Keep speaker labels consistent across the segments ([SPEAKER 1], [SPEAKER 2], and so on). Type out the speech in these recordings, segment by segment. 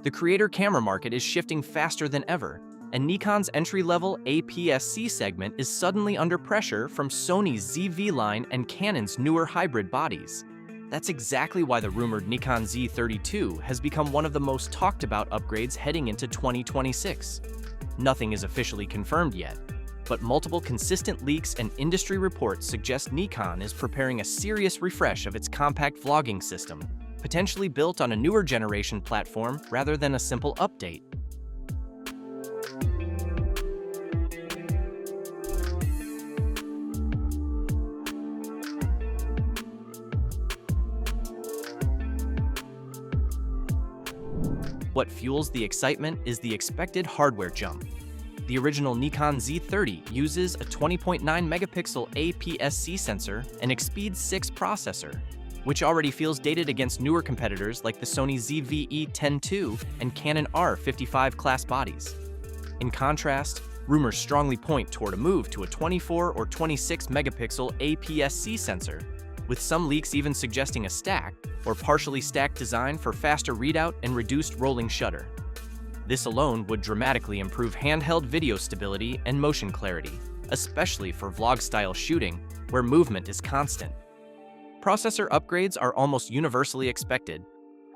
[SPEAKER 1] The creator camera market is shifting faster than ever, and Nikon's entry-level APS-C segment is suddenly under pressure from Sony's ZV line and Canon's newer hybrid bodies. That's exactly why the rumored Nikon Z30 II has become one of the most talked about upgrades heading into 2026. Nothing is officially confirmed yet, but multiple consistent leaks and industry reports suggest Nikon is preparing a serious refresh of its compact vlogging system, potentially built on a newer generation platform rather than a simple update. What fuels the excitement is the expected hardware jump. The original Nikon Z30 uses a 20.9 megapixel APS-C sensor and EXPEED 6 processor, which already feels dated against newer competitors like the Sony ZVE-10 II and Canon R55 class bodies. In contrast, rumors strongly point toward a move to a 24 or 26 megapixel APS-C sensor, with some leaks even suggesting a stacked or partially stacked design for faster readout and reduced rolling shutter. This alone would dramatically improve handheld video stability and motion clarity, especially for vlog-style shooting, where movement is constant. Processor upgrades are almost universally expected.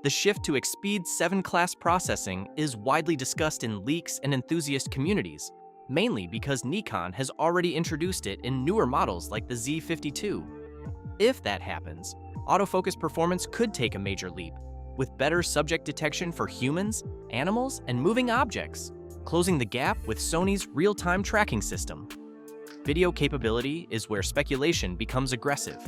[SPEAKER 1] The shift to EXPEED 7 class processing is widely discussed in leaks and enthusiast communities, mainly because Nikon has already introduced it in newer models like the Z50 II. If that happens, autofocus performance could take a major leap, with better subject detection for humans, animals, and moving objects, closing the gap with Sony's real-time tracking system. Video capability is where speculation becomes aggressive.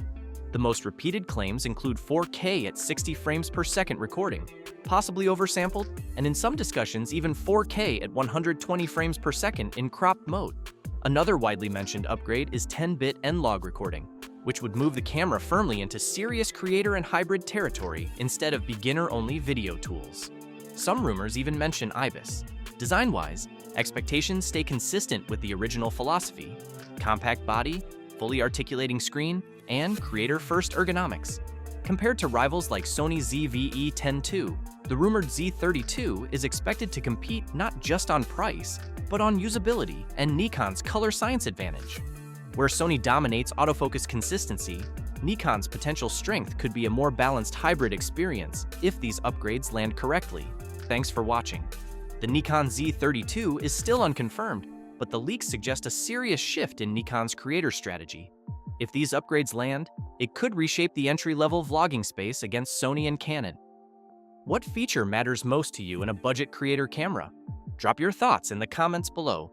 [SPEAKER 1] The most repeated claims include 4K at 60 frames per second recording, possibly oversampled, and in some discussions even 4K at 120 frames per second in cropped mode. Another widely mentioned upgrade is 10-bit N-Log recording, which would move the camera firmly into serious creator and hybrid territory instead of beginner-only video tools. Some rumors even mention IBIS. Design-wise, expectations stay consistent with the original philosophy: compact body, fully articulating screen, and creator-first ergonomics. Compared to rivals like Sony's ZVE-10 II, the rumored Z30 II is expected to compete not just on price, but on usability and Nikon's color science advantage. Where Sony dominates autofocus consistency, Nikon's potential strength could be a more balanced hybrid experience if these upgrades land correctly. Thanks for watching. The Nikon Z30 II is still unconfirmed, but the leaks suggest a serious shift in Nikon's creator strategy. If these upgrades land, it could reshape the entry-level vlogging space against Sony and Canon. What feature matters most to you in a budget creator camera? Drop your thoughts in the comments below.